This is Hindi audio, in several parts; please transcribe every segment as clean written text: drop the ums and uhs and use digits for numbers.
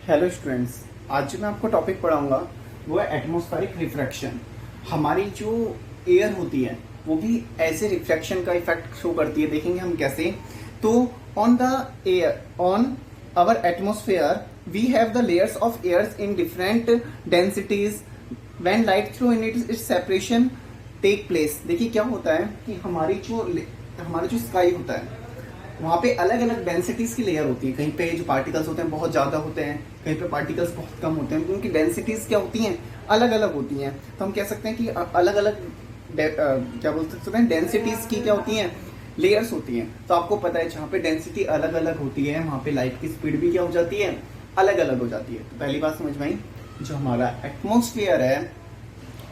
हेलो स्टूडेंट्स, आज जो मैं आपको टॉपिक पढ़ाऊंगा वो है एटमॉस्फेरिक रिफ्रैक्शन। हमारी जो एयर होती है वो भी ऐसे रिफ्रैक्शन का इफेक्ट शो करती है। देखेंगे हम कैसे। तो on the air, on our atmosphere we have the layers of airs in different densities when light through in its separation take place. देखिए क्या होता है कि हमारी जो स्काई होता है वहाँ पे अलग अलग डेंसिटीज की लेयर होती है। कहीं पे जो पार्टिकल्स होते हैं बहुत ज़्यादा होते हैं, कहीं पे पार्टिकल्स बहुत कम होते हैं। उनकी डेंसिटीज क्या होती हैं, अलग अलग होती हैं। तो हम कह सकते हैं कि अलग अलग क्या बोल सकते हैं, डेंसिटीज की क्या होती हैं, लेयर्स होती हैं। तो आपको पता है जहाँ पे डेंसिटी अलग अलग होती है वहाँ पे लाइट की स्पीड भी क्या हो जाती है, अलग अलग हो जाती है। तो पहली बात समझ में आई, जो हमारा एटमोस्फियर है,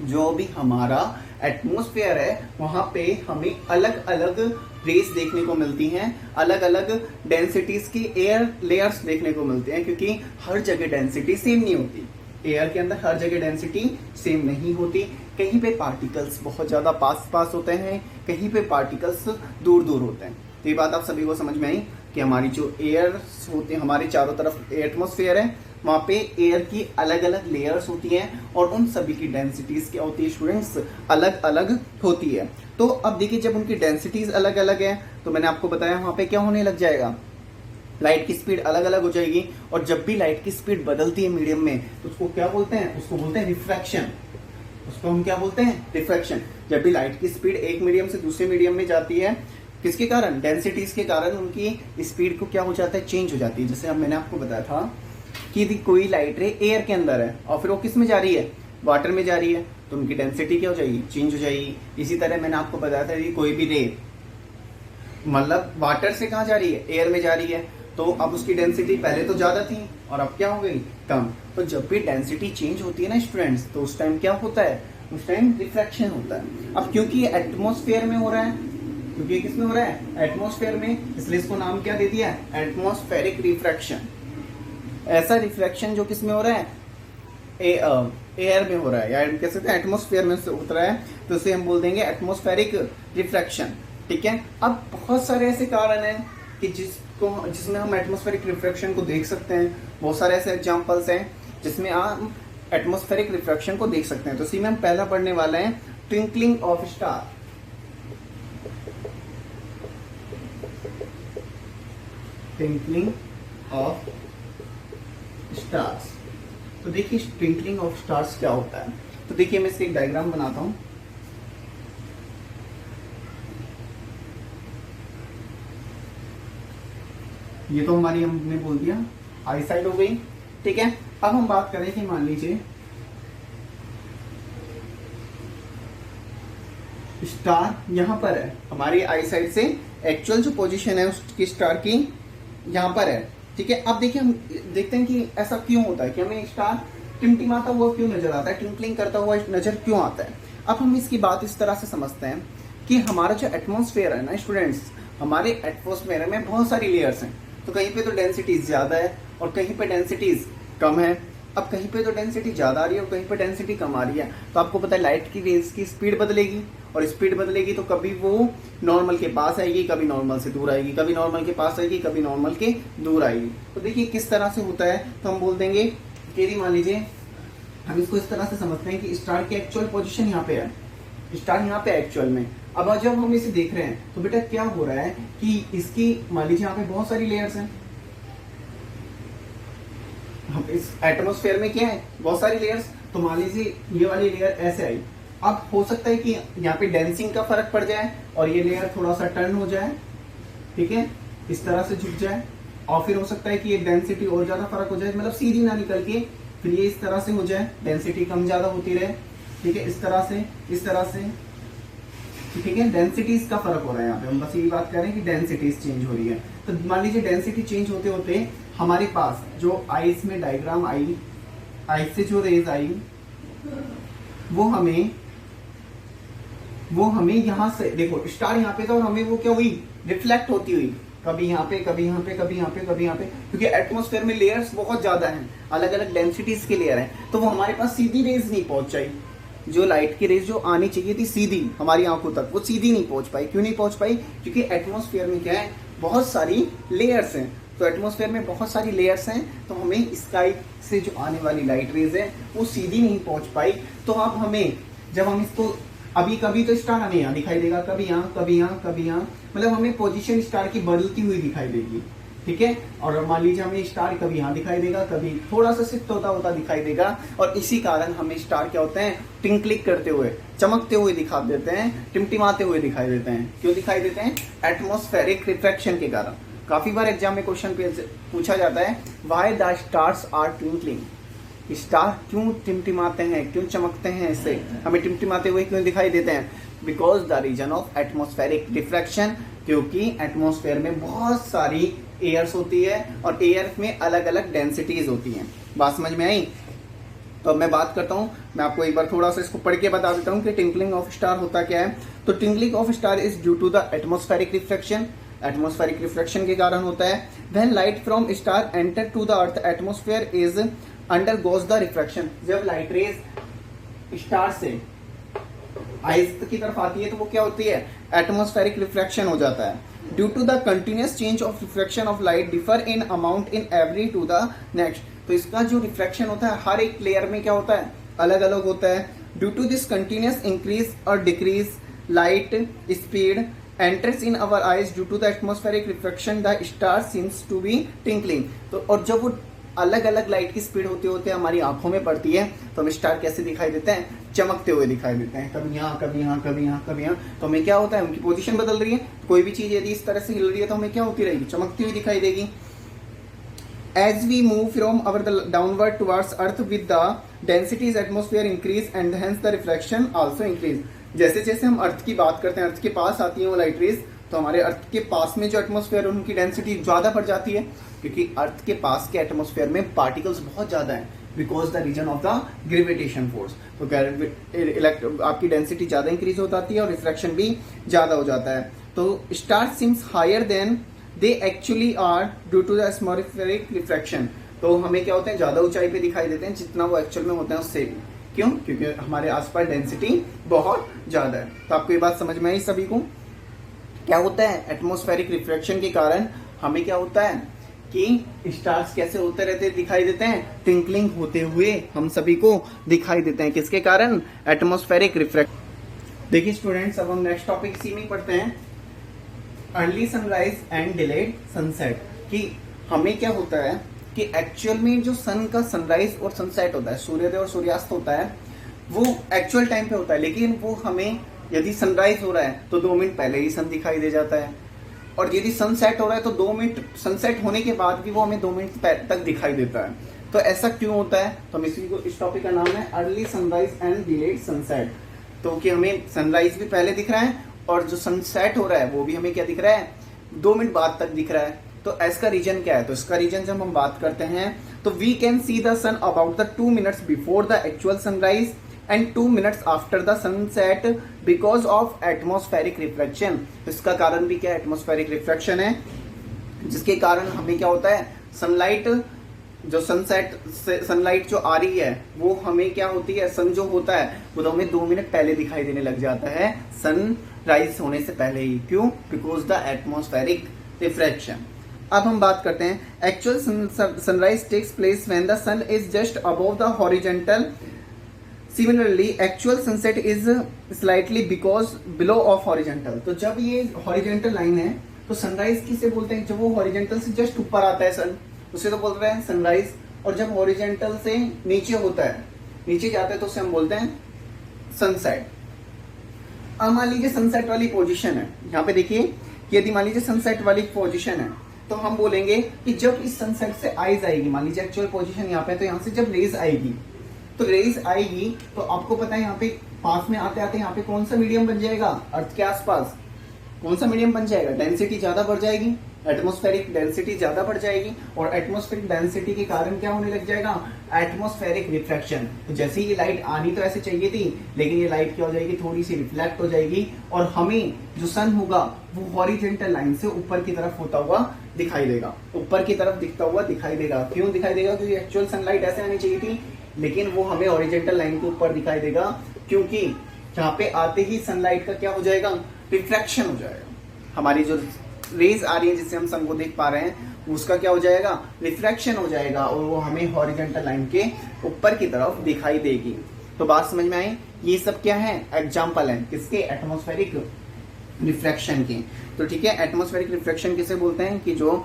जो भी हमारा एटमॉस्फेयर है वहां पे हमें अलग अलग रेस देखने को मिलती हैं, अलग अलग डेंसिटीज की एयर लेयर्स देखने को मिलते हैं, क्योंकि हर जगह डेंसिटी सेम नहीं होती। एयर के अंदर हर जगह डेंसिटी सेम नहीं होती। कहीं पे पार्टिकल्स बहुत ज्यादा पास पास होते हैं, कहीं पे पार्टिकल्स दूर दूर होते हैं। तो ये बात आप सभी को समझ में आई कि हमारी जो एयर होती है, हमारे चारों तरफ एटमॉस्फेयर है, वहाँ पे एयर की अलग अलग लेयर्स होती हैं और उन सभी की डेंसिटीज क्या होती है स्टूडेंट्स, अलग अलग होती है। तो अब देखिए जब उनकी डेंसिटीज अलग अलग है तो मैंने आपको बताया वहाँ पे क्या होने लग जाएगा, लाइट की स्पीड अलग अलग हो जाएगी। और जब भी लाइट की स्पीड बदलती है मीडियम में तो उसको क्या बोलते हैं, उसको बोलते हैं रिफ्रैक्शन। उसको हम क्या बोलते हैं, रिफ्रैक्शन। जब भी लाइट की स्पीड एक मीडियम से दूसरे मीडियम में जाती है, किसके कारण, डेंसिटीज के कारण उनकी स्पीड को क्या हो जाता है, चेंज हो जाती है। जैसे अब मैंने आपको बताया था कि यदि कोई लाइट रे एयर के अंदर है और फिर वो किस में जा रही है, वाटर में जा रही है, तो उनकी डेंसिटी क्या हो जाएगी, चेंज हो जाएगी। इसी तरह मैंने आपको बताया था कि कोई भी रे मतलब वाटर से कहाँ जा रही है, एयर में जा रही है, तो अब उसकी डेंसिटी पहले तो ज्यादा थी और अब क्या हो गई, कम। तो जब भी डेंसिटी चेंज होती है ना स्टूडेंट्स, तो उस टाइम क्या होता है, उस टाइम रिफ्रैक्शन होता है। अब क्योंकि ये एटमॉस्फेयर में हो रहा है, क्योंकि किस में हो रहा है, एटमॉस्फेयर में, इसलिए इसको नाम क्या दे दिया, एटमॉस्फेरिक रिफ्रैक्शन। ऐसा रिफ्रैक्शन जो किस में हो रहा है, एयर में हो रहा है, या कह सकते हैं एटमॉस्फेयर में से उतरा है, तो इसे हम बोल देंगे एटमॉस्फेरिक रिफ्रैक्शन। ठीक है। अब बहुत सारे ऐसे कारण हैं कि जिसमें हम एटमॉस्फेरिक रिफ्रैक्शन को देख सकते हैं। बहुत सारे ऐसे एग्जांपल्स हैं जिसमें हम एटमॉस्फेरिक रिफ्रैक्शन को देख सकते हैं। तो इसी में हम पहला पढ़ने वाले हैं twinkling of star. Twinkling of stars. तो देखिए ट्विंकलिंग ऑफ स्टार्स क्या होता है। तो देखिए मैं इसका एक डायग्राम बनाता हूं। ये तो हमारी, हमने बोल दिया आई साइड हो गई। ठीक है। अब हम बात करें कि मान लीजिए स्टार यहां पर है, हमारी आई साइड से एक्चुअल जो पोजीशन है उसकी स्टार की यहां पर है। ठीक है। अब देखिए हम देखते हैं कि ऐसा क्यों होता है कि हमें स्टार टिमटिमाता हुआ क्यों नजर आता है, ट्विंकलिंग करता हुआ नजर क्यों आता है। अब हम इसकी बात इस तरह से समझते हैं कि हमारा जो एटमॉस्फेयर है ना स्टूडेंट्स, हमारे एटमॉस्फेयर में बहुत सारी लेयर्स हैं। तो कहीं पे तो डेंसिटी ज्यादा है और कहीं पे डेंसिटीज कम है। अब कहीं पे तो डेंसिटी ज्यादा आ रही है और कहीं पे डेंसिटी कम आ रही है। तो आपको पता है लाइट की रेज की स्पीड बदलेगी, और स्पीड बदलेगी तो कभी वो नॉर्मल के पास आएगी, कभी नॉर्मल से दूर आएगी, कभी नॉर्मल के पास आएगी, कभी नॉर्मल के दूर आएगी। तो देखिए किस तरह से होता है। तो हम बोल देंगे कि मान लीजिए हम इसको इस तरह से समझते हैं कि स्टार की एक्चुअल पोजीशन यहाँ पे है, स्टार यहाँ पे एक्चुअल में। अब जब हम इसे देख रहे हैं तो बेटा क्या हो रहा है कि इसकी मान लीजिए यहाँ पे बहुत सारी लेयर्स हैं। हम इस एटमॉस्फेयर में क्या है, बहुत सारी लेयर्स। तो मान लीजिए ये वाली लेयर ऐसे आई। अब हो सकता है कि यहाँ पे डेंसिंग का फर्क पड़ जाए और ये लेयर थोड़ा सा टर्न हो जाए, ठीक है, इस तरह से झुक जाए। और फिर हो सकता है कि ये डेंसिटी और ज्यादा फर्क हो जाए, मतलब सीधी ना निकल के फिर ये इस तरह से हो जाए, डेंसिटी कम ज्यादा होती रहे। ठीक है, इस तरह से, इस तरह से। ठीक है, डेंसिटीज का फर्क हो रहा है यहाँ पे। हम बस यही बात कर रहे हैं कि डेंसिटीज चेंज हो रही है। तो मान लीजिए डेंसिटी चेंज होते होते हमारे पास जो आइस में डायग्राम आई, आइस से जो रेज आई वो हमें यहाँ से, देखो स्टार यहाँ पे था और हमें वो क्या हुई, रिफ्लेक्ट होती हुई, कभी यहाँ पे, कभी यहाँ पे, कभी यहाँ पे, कभी यहाँ पे। क्योंकि एटमॉस्फेयर में लेयर्स बहुत ज्यादा हैं, अलग अलग डेंसिटीज के लेयर हैं, तो वो हमारे पास सीधी रेज नहीं पहुंच पाई। जो लाइट की रेज जो आनी चाहिए थी सीधी हमारी आंखों तक, वो सीधी नहीं पहुंच पाई। क्यों नहीं पहुंच पाई, क्योंकि एटमॉस्फेयर में क्या है, बहुत सारी लेयर्स हैं। तो एटमॉस्फेयर में बहुत सारी लेयर्स हैं, तो हमें स्काई से जो आने वाली लाइट रेज है वो सीधी नहीं पहुंच पाई। तो अब हमें जब हम इसको अभी कभी तो स्टार हमें यहाँ दिखाई देगा, कभी यहाँ, कभी यहाँ, कभी यहाँ, मतलब हमें पोजीशन स्टार की बदलती हुई दिखाई देगी, ठीक है। और मान लीजिए हमें स्टार कभी यहाँ दिखाई देगा, कभी थोड़ा सा शिफ्ट होता होता दिखाई देगा, और इसी कारण हमें स्टार क्या होते हैं, टिंकलिंग करते हुए, चमकते हुए दिखा देते हैं, टिमटिमाते हुए दिखाई देते हैं। क्यों दिखाई देते हैं? एटमॉस्फेरिक रिफ्रैक्शन के कारण। काफी बार एग्जाम में क्वेश्चन पूछा जाता है, why the stars are twinkling, star क्यों टिमटिमाते हैं, क्यों चमकते हैं, इससे हमें टिमटिमाते हुए क्यों दिखाई देते हैं? Because the reason of atmospheric refraction, क्योंकि एटमॉस्फेयर में बहुत सारी एयर्स होती है और एयर में अलग अलग डेंसिटीज होती हैं। बात समझ में आई? तो अब मैं बात करता हूँ, मैं आपको एक बार थोड़ा सा इसको पढ़ के बता देता हूँ कि टिंकलिंग ऑफ स्टार होता क्या है। तो twinkling of star is due to the atmospheric refraction, atmospheric refraction के कारण होता है। When light from star enter to the earth atmosphere is undergoes the refraction, जब लाइट रेज स्टार से आइस की तरफ आती है तो वो क्या होती है, एटमॉस्फेरिक रिफ्रैक्शन हो जाता है। Due to the continuous change of refraction of light differ in amount in every to the next, तो इसका जो रिफ्रैक्शन होता है हर एक लेयर में क्या होता है, अलग अलग होता है। Due to this continuous increase और decrease light speed enters in our eyes due to the atmospheric refraction the star seems to be twinkling, तो और जब वो अलग अलग लाइट की स्पीड होते होते हमारी आंखों में पड़ती है तो हमें स्टार कैसे दिखाई देते हैं, चमकते हुए दिखाई देते हैं, कभी यहाँ, कभी यहाँ, कभी यहाँ, कभी यहाँ। तो हमें क्या होता है, उनकी पोजीशन बदल रही है, कोई भी चीज यदि इस तरह से हिल रही है तो हमें क्या होती रहेगी, चमकती हुई दिखाई देगी। As we move from our downward towards Earth with the densities atmosphere increase and hence the refraction also increase, जैसे जैसे हम अर्थ की बात करते हैं, अर्थ के पास आती है वो लाइट रेज, तो हमारे अर्थ के पास में जो एटमॉस्फेयर है उनकी डेंसिटी ज्यादा बढ़ जाती है, क्योंकि अर्थ के पास के एटमॉस्फेयर में पार्टिकल्स बहुत ज्यादा हैं, because the reason of the gravitation force. तो आपकी डेंसिटी ज्यादा इंक्रीज हो जाती है और रिफ्रैक्शन भी ज्यादा हो जाता है। तो star seems higher than they actually are due to the atmospheric refraction, तो हमें क्या होते हैं, ज्यादा ऊंचाई पे दिखाई देते हैं जितना वो एक्चुअल में होते हैं उससे। क्यों? क्योंकि हमारे आसपास डेंसिटी बहुत ज्यादा है। तो आपको ये बात समझ में आई सभी को? क्या होता है, एटमॉस्फेरिक रिफ्रैक्शन के कारण हमें क्या होता है कि स्टार्स कैसे होते रहते दिखाई देते हैं, ट्विंकलिंग होते हुए हम सभी को दिखाई देते हैं। किसके कारण? Atmospheric refraction. देखिए स्टूडेंट्स, अब हम नेक्स्ट टॉपिक इसी में पढ़ते हैं, early sunrise and delayed sunset. कि हमें क्या होता है कि एक्चुअल में जो सन का सनराइज और सनसेट होता है, सूर्योदय और सूर्यास्त होता है, वो एक्चुअल टाइम पे होता है, लेकिन वो हमें यदि सनराइज हो रहा है तो 2 मिनट पहले ही सन दिखाई दे जाता है, और यदि सनसेट हो रहा है तो 2 मिनट सनसेट होने के बाद भी वो हमें 2 मिनट तक दिखाई देता है। तो ऐसा क्यों होता है? तो हम इस टॉपिक का नाम है early sunrise and delayed sunset. तो कि हमें सनराइज भी पहले दिख रहा है और जो सनसेट हो रहा है वो भी हमें क्या दिख रहा है, 2 मिनट बाद तक दिख रहा है। तो इसका रीजन क्या है? तो इसका रीजन जब हम बात करते हैं तो we can see the sun about the 2 minutes before the actual sunrise and 2 minutes after the sunset because of atmospheric refraction. इसका कारण भी क्या है? एटमॉस्फेरिक रिफ्रैक्शन है, जिसके कारण हमें क्या होता है, सनलाइट जो सनलाइट जो आ रही है वो हमें क्या होती है, सन जो होता है वो तो हमें 2 मिनट पहले दिखाई देने लग जाता है, सनराइज होने से पहले ही। क्यों? Because the atmospheric refraction. अब हम बात करते हैं actual sunrise takes place when the sun is just above the horizontal. Similarly actual sunset is slightly because below of horizontal. तो जब ये हॉरिजॉन्टल लाइन है तो सनराइज किसे बोलते हैं? जब वो हॉरिजॉन्टल से जस्ट ऊपर आता है सन, उसे तो बोल रहे हैं सनराइज। और जब हॉरिजॉन्टल से नीचे होता है, नीचे जाता है, तो उसे हम बोलते हैं सनसेट। अब मान लीजिए सनसेट वाली पोजीशन है, यहाँ पे देखिए, यदि मान लीजिए सनसेट वाली पोजीशन है तो हम बोलेंगे कि जब इस सनसेट से आइज आएगी, मान लीजिए एक्चुअल पोजीशन यहाँ पे, तो यहाँ से जब रेज आएगी तो रेज आएगी तो आपको पता है यहाँ पे पास में आते आते यहाँ पे कौन सा मीडियम बन जाएगा, अर्थ के आसपास कौन सा मीडियम बन जाएगा, डेंसिटी ज्यादा बढ़ जाएगी, एटमॉस्फेरिक डेंसिटी ज्यादा बढ़ जाएगी, और एटमॉस्फेरिक डेंसिटी के कारण क्या होने लग जाएगा, एटमॉस्फेरिक रिफ्रैक्शन। तो जैसे ही ये लाइट आनी तो ऐसे चाहिए थी, लेकिन ये लाइट क्या हो जाएगी, थोड़ी सी रिफ्लेक्ट हो जाएगी, और हमें जो सन होगा वो हॉरिजॉन्टल लाइन से ऊपर की तरफ होता हुआ दिखाई देगा, ऊपर की तरफ दिखता हुआ दिखाई देगा। क्यों दिखाई देगा? क्योंकि एक्चुअल सनलाइट ऐसे आनी चाहिए थी, लेकिन वो हमें हॉरिजॉन्टल लाइन के ऊपर दिखाई देगा, क्योंकि यहाँ पे आते ही सनलाइट का क्या हो जाएगा, रिफ्रैक्शन हो जाएगा। हमारी जो रेज आ रही है जिससे हम सन को देख पा रहे हैं उसका क्या हो जाएगा, रिफ्रैक्शन हो जाएगा और वो हमें हॉरिजॉन्टल लाइन के ऊपर की तरफ दिखाई देगी। तो बात समझ में आई? ये सब क्या है, एग्जाम्पल है किसके, एटमॉस्फेरिक रिफ्रैक्शन के। तो ठीक है, एटमॉस्फेरिक रिफ्रैक्शन किसे बोलते हैं कि जो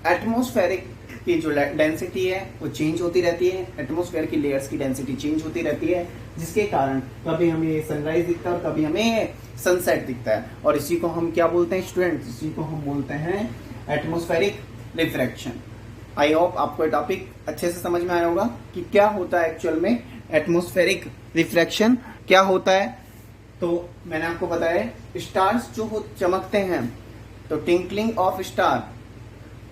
एटमॉस्फेरिक की जो डेंसिटी है वो चेंज होती रहती है, एटमॉस्फेयर की लेयर्स की डेंसिटी चेंज होती रहती है, जिसके कारण कभी हमें सनराइज दिखता है और कभी हमें सनसेट दिखता है। और इसी को हम क्या बोलते हैं स्टूडेंट्स, इसी को हम बोलते हैं एटमॉस्फेरिक रिफ्रैक्शन। आई होप आपको ये टॉपिक अच्छे से समझ में आया होगा कि क्या होता है एक्चुअल में एटमॉस्फेरिक रिफ्रैक्शन क्या होता है। तो मैंने आपको बताया स्टार्स जो चमकते हैं, तो टिंकलिंग ऑफ स्टार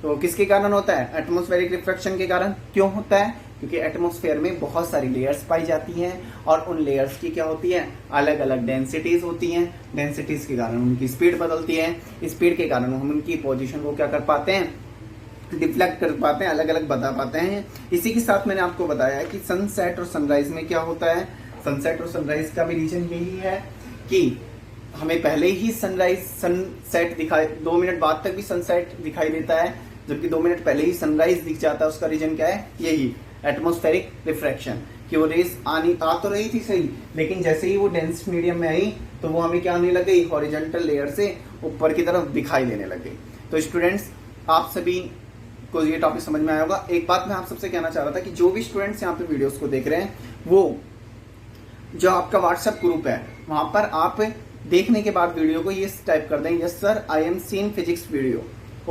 तो किसके कारण होता है, एटमॉस्फेरिक रिफ्रैक्शन के कारण। क्यों होता है, क्योंकि एटमॉस्फेयर में बहुत सारी लेयर्स पाई जाती हैं और उन लेयर्स की क्या होती है, अलग अलग डेंसिटीज होती हैं। डेंसिटीज के कारण उनकी स्पीड बदलती है, स्पीड के कारण हम उनकी पोजीशन को क्या कर पाते हैं, डिफ्लेक्ट कर पाते हैं, अलग अलग बता पाते हैं। इसी के साथ मैंने आपको बताया कि सनसेट और सनराइज में क्या होता है, सनसेट और सनराइज का भी रीजन यही है कि हमें पहले ही सनसेट दिखाई, 2 मिनट बाद तक भी सनसेट दिखाई देता है, जबकि 2 मिनट पहले ही सनराइज दिख जाता है। उसका रीजन क्या है, यही एटमॉस्फेरिक रिफ्रैक्शन, कि वो रेस आ तो रही थी सही, लेकिन जैसे ही वो डेंस मीडियम में आई तो वो हमें क्या आने लग गई, हॉरिजॉन्टल लेयर से ऊपर की तरफ दिखाई देने लग गई। तो स्टूडेंट्स आप सभी को ये टॉपिक समझ में आया होगा। एक बात मैं आप सबसे कहना चाह रहा था कि जो भी स्टूडेंट्स यहाँ पे वीडियोस को देख रहे हैं, वो जो आपका व्हाट्सएप ग्रुप है वहां पर आप देखने के बाद वीडियो को ये टाइप कर दें, yes sir I am seen physics video.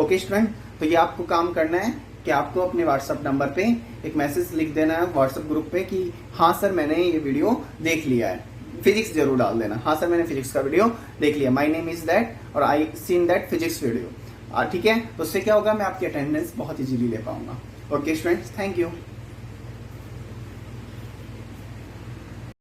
Okay student, तो ये आपको काम करना है कि आपको अपने व्हाट्सएप नंबर पे एक मैसेज लिख देना है व्हाट्सएप ग्रुप पे कि हाँ सर मैंने ये वीडियो देख लिया है। फिजिक्स जरूर डाल देना, हाँ सर मैंने फिजिक्स का वीडियो देख लिया, माय नेम इज दैट और I seen that physics video. ठीक है, तो उससे क्या होगा, मैं आपकी अटेंडेंस बहुत इजीली ले पाऊंगा। Okay students, thank you.